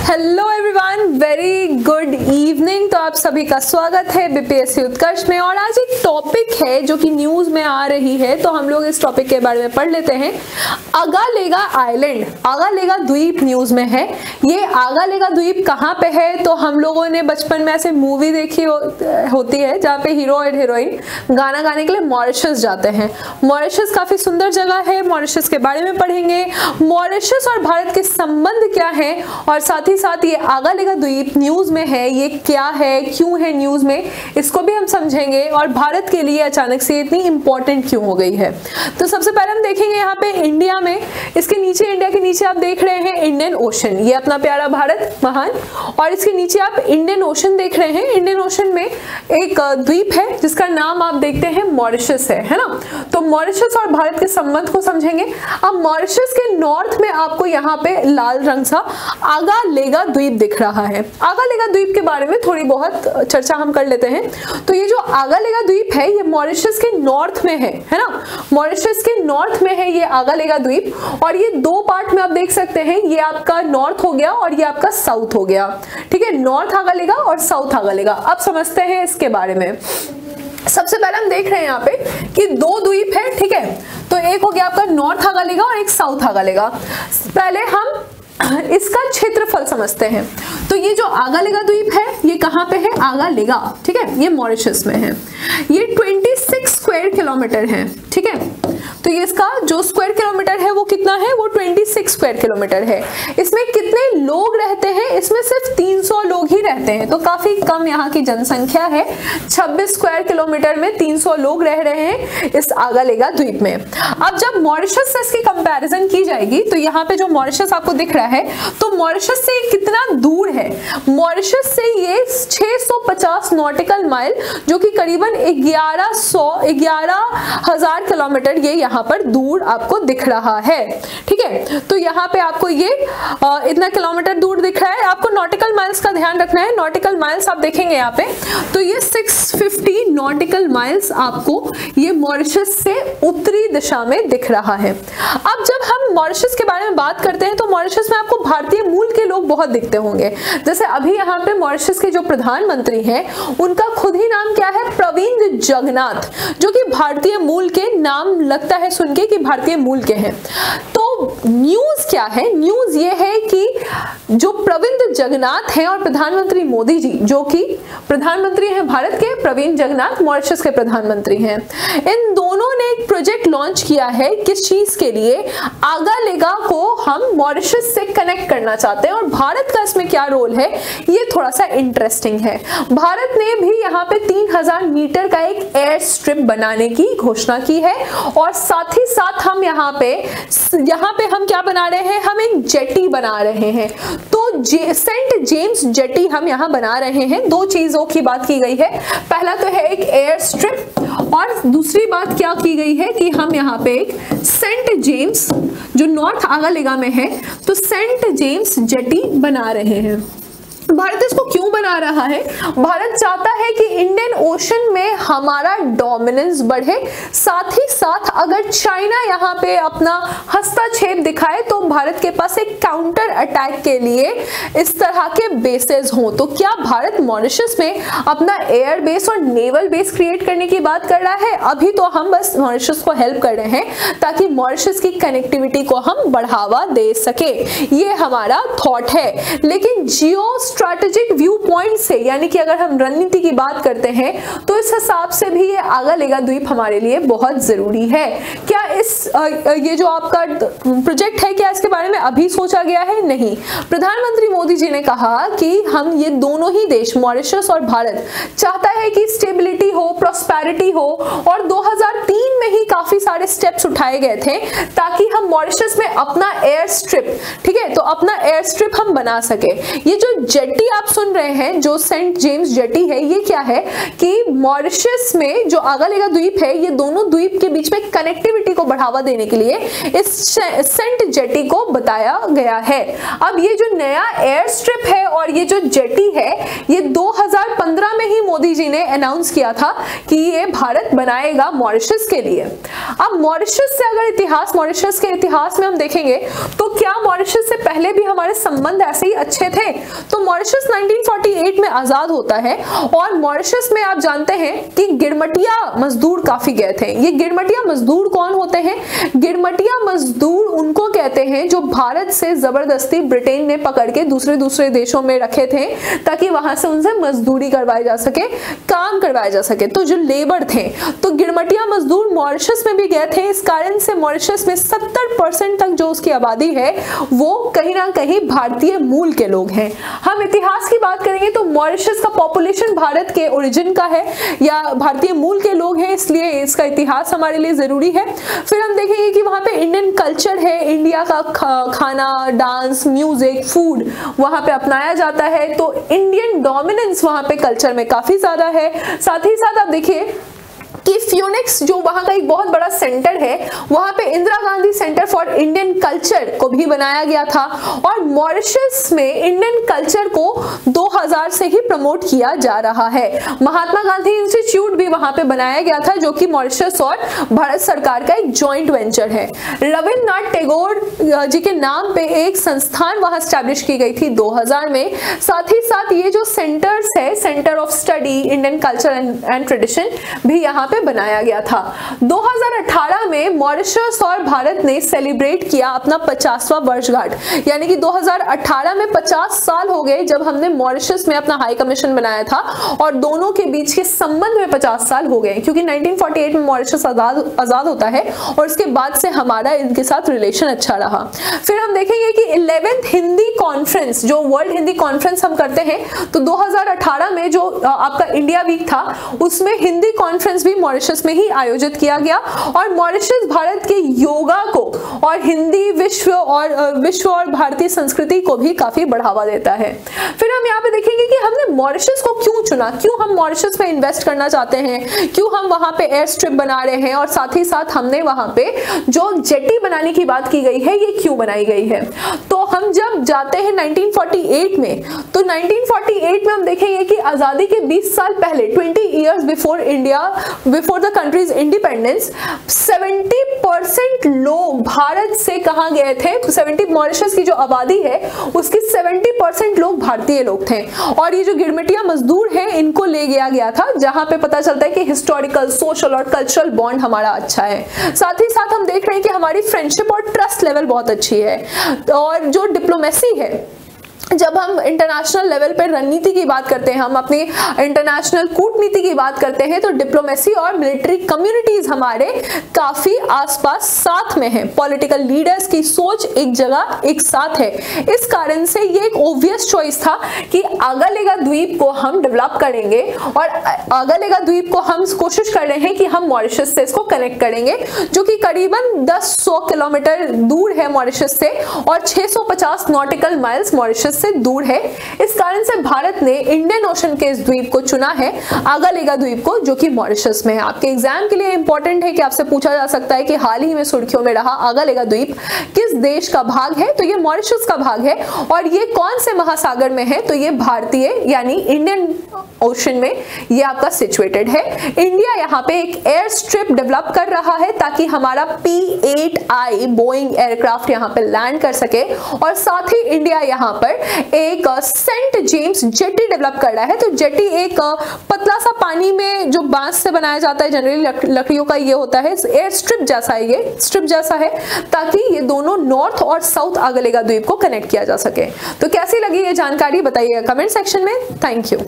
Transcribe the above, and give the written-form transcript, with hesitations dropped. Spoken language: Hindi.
Hello everyone, very good evening. तो आप सभी का स्वागत है बीपीएससी उत्कर्ष में। और आज एक टॉपिक है जो कि न्यूज में आ रही है, तो हम लोग इस टॉपिक के बारे में पढ़ लेते हैं। आगालेगा आइलैंड, आगालेगा द्वीप न्यूज में है। ये आगालेगा द्वीप कहाँ पे है? तो हम लोगों ने बचपन में ऐसे मूवी देखी होती है जहाँ पे हीरो और हीरोइन गाना गाने के लिए मॉरिशस जाते हैं। मॉरिशस काफी सुंदर जगह है, मॉरिशस के बारे में पढ़ेंगे। मॉरिशस और भारत के संबंध क्या है, और साथ ही साथ ये आगालेगा द्वीप न्यूज में है, ये क्या है, क्यों है न्यूज में, इसको भी हम समझेंगे। और भारत के लिए अचानक से इतनी इंपॉर्टेंट क्यों हो गई है। तो सबसे पहले हम देखेंगे यहाँ पे इंडिया में, इसके नीचे, इंडिया के नीचे आप देख रहे हैं इंडियन ओशन, ये अपना प्यारा भारत महान। और इसके नीचे आप इंडियन ओशन देख रहे हैं। इंडियन ओशन में एक द्वीप है जिसका नाम आप देखते हैं मॉरिशस है ना। तो मॉरिशस और भारत के संबंध को समझेंगे। अब मॉरिशस के नॉर्थ में आपको यहाँ पे लाल रंग सा आगालेगा द्वीप दिख रहा है। आगालेगा द्वीप के बारे में थोड़ी बहुत चर्चा हम कर लेते हैं। तो ये जो आगालेगा द्वीप है ये मॉरिशस के नॉर्थ में है ना। मॉरिशस के नॉर्थ में है ये आगालेगा द्वीप। और ये दो पार्ट में आप देख सकते हैं, ये आपका नॉर्थ हो गया और ये आपका साउथ हो गया। ठीक है, नॉर्थ आगालेगा और साउथ आगालेगा। अब समझते हैं इसके बारे में। सबसे पहले हम देख रहे हैं यहाँ पे कि दो द्वीप है। ठीक है, तो एक हो गया आपका नॉर्थ आगालेगा और एक साउथ आगालेगा। पहले हम इसका क्षेत्रफल समझते हैं। तो ये जो आगालेगा द्वीप है ये कहाँ पे है? आगालेगा, ठीक है, ये मॉरिशस में है। ये 26 स्क्वायर किलोमीटर है। ठीक है, तो ये इसका जो स्क्वायर किलोमीटर है वो कितना है? वो 26 स्क्वायर किलोमीटर है। इसमें कितने लोग रहते हैं? इसमें सिर्फ 300 लोग ही रहते हैं, तो काफी कम यहाँ की जनसंख्या है। 26 स्क्वायर किलोमीटर में 300 लोग रह रहे हैं इस आगालेगा द्वीप में। अब जब मॉरिशस से इसकी कंपैरिजन की जाएगी तो यहाँ पे जो मॉरिशस आपको दिख रहा है, तो मॉरिशस से कितना दूर है? मॉरिशस से ये 650 नॉटिकल माइल, जो कि करीबन 11,000 किलोमीटर ये यहाँ पर दूर आपको दिख रहा है। ठीक है, तो यहाँ पे आपको ये इतना किलोमीटर दूर दिख रहा है। आपको नॉटिकल माइल्स का ध्यान रखना है। नॉटिकल माइल्स आप देखेंगे यहाँ पे, तो ये 650 नॉटिकल माइल्स आपको ये मॉरिशस से उत्तरी दिशा में दिख रहा है। अब जब हम मॉरिशस के बारे में बात करते हैं तो मॉरिशस में आपको भारतीय मूल के लोग बहुत दिखते होंगे। जैसे अभी यहाँ पे मॉरिशस के जो प्रधानमंत्री हैं उनका खुद ही नाम क्या है? प्रविंद जगन्नाथ, जो कि भारतीय मूल के, नाम लगता है सुन के कि भारतीय मूल के हैं। तो न्यूज क्या है? न्यूज ये है कि जो प्रविंद जगन्नाथ हैं और प्रधानमंत्री मोदी जी, जो कि प्रधानमंत्री हैं भारत के, प्रविंद जगन्नाथ मॉरिशस के प्रधानमंत्री हैं, इन दोनों ने एक प्रोजेक्ट लॉन्च किया है। किस चीज के लिए? आगालेगा को हम मॉरिशस से कनेक्ट करना चाहते हैं। और भारत का इसमें क्या रोल है ये थोड़ा सा इंटरेस्टिंग है। भारत ने भी यहाँ पे 3000 मीटर का एक एयर स्ट्रिप बनाने की घोषणा की है। और साथ ही साथ हम यहाँ पे हम क्या बना रहे हैं? हम एक जेटी बना रहे हैं। तो सेंट जेम्स जेटी हम यहाँ बना रहे हैं। दो चीजों की बात की गई है। पहला तो है एक एयर स्ट्रिप, और दूसरी बात क्या की गई है कि हम यहाँ पे एक सेंट जेम्स, जो नॉर्थ आगालेगा में है, तो सेंट जेम्स जेटी बना रहे हैं। भारत इसको क्यों बना रहा है? भारत चाहता है कि इंडियन ओशन में हमारा डोमिनेंस बढ़े। साथ ही साथ अगर चाइना यहाँ पे अपना हस्तक्षेप दिखाए तो भारत के पास एक काउंटर अटैक के लिए इस तरह के बेसेस हों। तो क्या भारत मॉरिशस में अपना एयर बेस और नेवल बेस क्रिएट करने की बात कर रहा है? अभी तो हम बस मॉरिशस को हेल्प कर रहे हैं ताकि मॉरिशस की कनेक्टिविटी को हम बढ़ावा दे सके, ये हमारा थॉट है। लेकिन जियो स्ट्रैटेजिक व्यू पॉइंट से, यानी कि अगर हम रणनीति की बात करते हैं तो इस हिसाब से भी ये आगालेगा द्वीप हमारे लिए बहुत जरूरी है। क्या ये जो आपका प्रोजेक्ट है, क्या इसके बारे में अभी सोचा गया है? नहीं। प्रधानमंत्री मोदी जी ने कहा कि हम ये दोनों ही देश, मॉरिशस और भारत, चाहता है कि स्टेबिलिटी हो, प्रॉस्पेरिटी हो। और 2003 में ही काफी सारे स्टेप्स उठाए गए थे ताकि हम मॉरिशस में अपना एयर स्ट्रिप, ठीक है, तो अपना एयर स्ट्रिप हम बना सके। ये जो जेटी आप सुन रहे हैं, जो सेंट जेम्स जेटी है, ये क्या है कि मॉरिशस में जो आगालेगा द्वीप है, ये दोनों द्वीप के बीच में कनेक्टिविटी को को बढ़ावा देने के लिए इस सेंट जेटी को बताया गया है। अब ये जो नया एयर स्ट्रिप है और ये जो जेटी है, ये 2015 में ही मोदी जी ने अनाउंस किया था कि ये भारत बनाएगा मॉरिशस के लिए। अब मॉरिशस से अगर मॉरिशस के इतिहास में हम देखेंगे तो क्या मॉरिशस से पहले भी हमारे संबंध ऐसे ही अच्छे थे? तो मॉरिशस 1948 में आजाद होता है और मॉरिशस में आप जानते हैं कि गिरमटिया मजदूर काफी गए थे। ये गिरमटिया मजदूर कौन होते हैं? गिरमटिया मजदूर उनको कहते हैं जो भारत से जबरदस्ती ब्रिटेन ने पकड़ के दूसरे देशों में रखे थे ताकि वहां से उनसे मजदूरी करवाई जा सके, काम करवाया जा सके। तो जो लेबर थे, तो गिरमटिया मजदूर मॉरिशस में भी गए थे। इस कारण से मॉरिशस में 70% तक जो उसकी आबादी है वो कहीं ना कहीं भारतीय मूल के लोग हैं। हम इतिहास की बात करेंगे तो मॉरिशस का पॉपुलेशन भारत के ओरिजिन का है या भारतीय मूल के लोग हैं, इसलिए इसका इतिहास हमारे लिए जरूरी है। फिर हम देखेंगे कि वहां पे इंडियन कल्चर है, इंडिया का खाना, डांस, म्यूजिक, फूड वहां पे अपनाया जाता है। तो इंडियन डोमिनेंस वहां पे कल्चर में काफी ज्यादा है। साथ ही साथ आप देखिए कि फ्यूनिक्स जो वहां का एक बहुत बड़ा सेंटर है, वहां पे Indira Gandhi centre for Indian culture को भी बनाया गया था और मॉरिशस में इंडियन कल्चर को 2000 से ही प्रमोट किया जा रहा है। महात्मा गांधी इंस्टीट्यूट भी वहां पे बनाया गया था जो कि मॉरिशस और भारत सरकार का एक जॉइंट वेंचर है। रविन्द्रनाथ टैगोर जी के नाम पे एक संस्थान वहां स्टैब्लिश की गई थी 2000 में। साथ ही साथ ये जो सेंटर्स है, centre of study Indian culture and tradition भी यहाँ पे बनाया गया था। 2018 में मॉरिशस और भारत ने सेलिब्रेट किया अपना 50वां वर्षगांठ, यानी कि 2018 में 50 साल हो गए जब हमने मॉरिशस में अपना हाई कमीशन बनाया था और दोनों के बीच के संबंध में 50 साल हो गए क्योंकि 1948 में मॉरिशस आजाद होता है और उसके बाद से हमारा इनके साथ रिलेशन अच्छा रहा। फिर हम देखेंगे कि 11th हिंदी कॉन्फ्रेंस, जो वर्ल्ड हिंदी कॉन्फ्रेंस हम करते हैं, तो 2018 में जो आपका इंडिया वीक था उसमें हिंदी कॉन्फ्रेंस भी मॉरिशस में ही आयोजित किया गया और मॉरिशस भारत के योगा को और हिंदी विश्व और भारतीय संस्कृति को भी काफी बढ़ावा देता है। फिर हम यहाँ पे देखेंगे कि हमने मॉरिशस को क्यों चुना, क्यों हम मॉरिशस में इन्वेस्ट करना चाहते हैं, क्यों हम वहां पे एयर स्ट्रिप बना रहे हैं और साथ ही साथ हमने वहां पे जो जेटी बनाने की बात की गई है ये क्यों बनाई गई है। तो हम जब जाते हैं 1948 में, तो 1948 में हम देखेंगे कि आजादी के 20 साल पहले 20 years before the countries independence 70% लोग भारत से कहां गए थे? 70 मॉरिशस की जो आबादी है उसकी 70% लोग भारतीय लोग थे और ये जो गिरमिटिया मजदूर हैं इनको ले गया था, जहां पे पता चलता है कि हिस्टोरिकल, सोशल और कल्चरल बॉन्ड हमारा अच्छा है। साथ ही साथ हम देख रहे हैं कि हमारी फ्रेंडशिप और ट्रस्ट लेवल बहुत अच्छी है और जो डिप्लोमेसी है, जब हम इंटरनेशनल लेवल पर रणनीति की बात करते हैं, हम अपनी इंटरनेशनल कूटनीति की बात करते हैं, तो डिप्लोमेसी और मिलिट्री कम्युनिटीज हमारे काफी आसपास साथ में है। पॉलिटिकल लीडर्स की सोच एक जगह एक साथ है। इस कारण से ये एक ऑब्वियस चॉइस था कि आगालेगा द्वीप को हम डेवलप करेंगे और आगालेगा द्वीप को हम कोशिश कर रहे हैं कि हम मॉरिशस से इसको कनेक्ट करेंगे, जो कि करीबन 10-100 किलोमीटर दूर है मॉरिशस से और 650 नॉटिकल माइल्स मॉरिशस से दूर है। इस कारण से भारत ने इंडियन ओशन के इस द्वीप को चुना है, आगालेगा द्वीप को, जो कि मॉरिशस में है। आपके एग्जाम के लिए इंपॉर्टेंट है कि आपसे पूछा जा सकता है कि हाल ही में सुर्खियों में रहा आगालेगा द्वीप किस देश का भाग है? तो ये मॉरिशस का भाग है और ये कौन से महासागर में है? तो ये भारतीय यानी इंडियन ओशन में ये आपका सिचुएटेड है। इंडिया यहाँ पे एक एयर स्ट्रिप डेवलप कर रहा है ताकि हमारा P-8I बोइंग एयरक्राफ्ट यहाँ पे लैंड कर सके और साथ ही इंडिया यहाँ पर एक सेंट जेम्स जेटी डेवलप कर रहा है। तो जेटी एक पतला सा पानी में जो बांस से बनाया जाता है, जनरली लकड़ियों का ये होता है, एयर स्ट्रिप जैसा है, ये स्ट्रिप जैसा है ताकि ये दोनों नॉर्थ और साउथ आगालेगा द्वीप को कनेक्ट किया जा सके। तो कैसी लगी ये जानकारी बताइएगा कमेंट सेक्शन में। Thank you.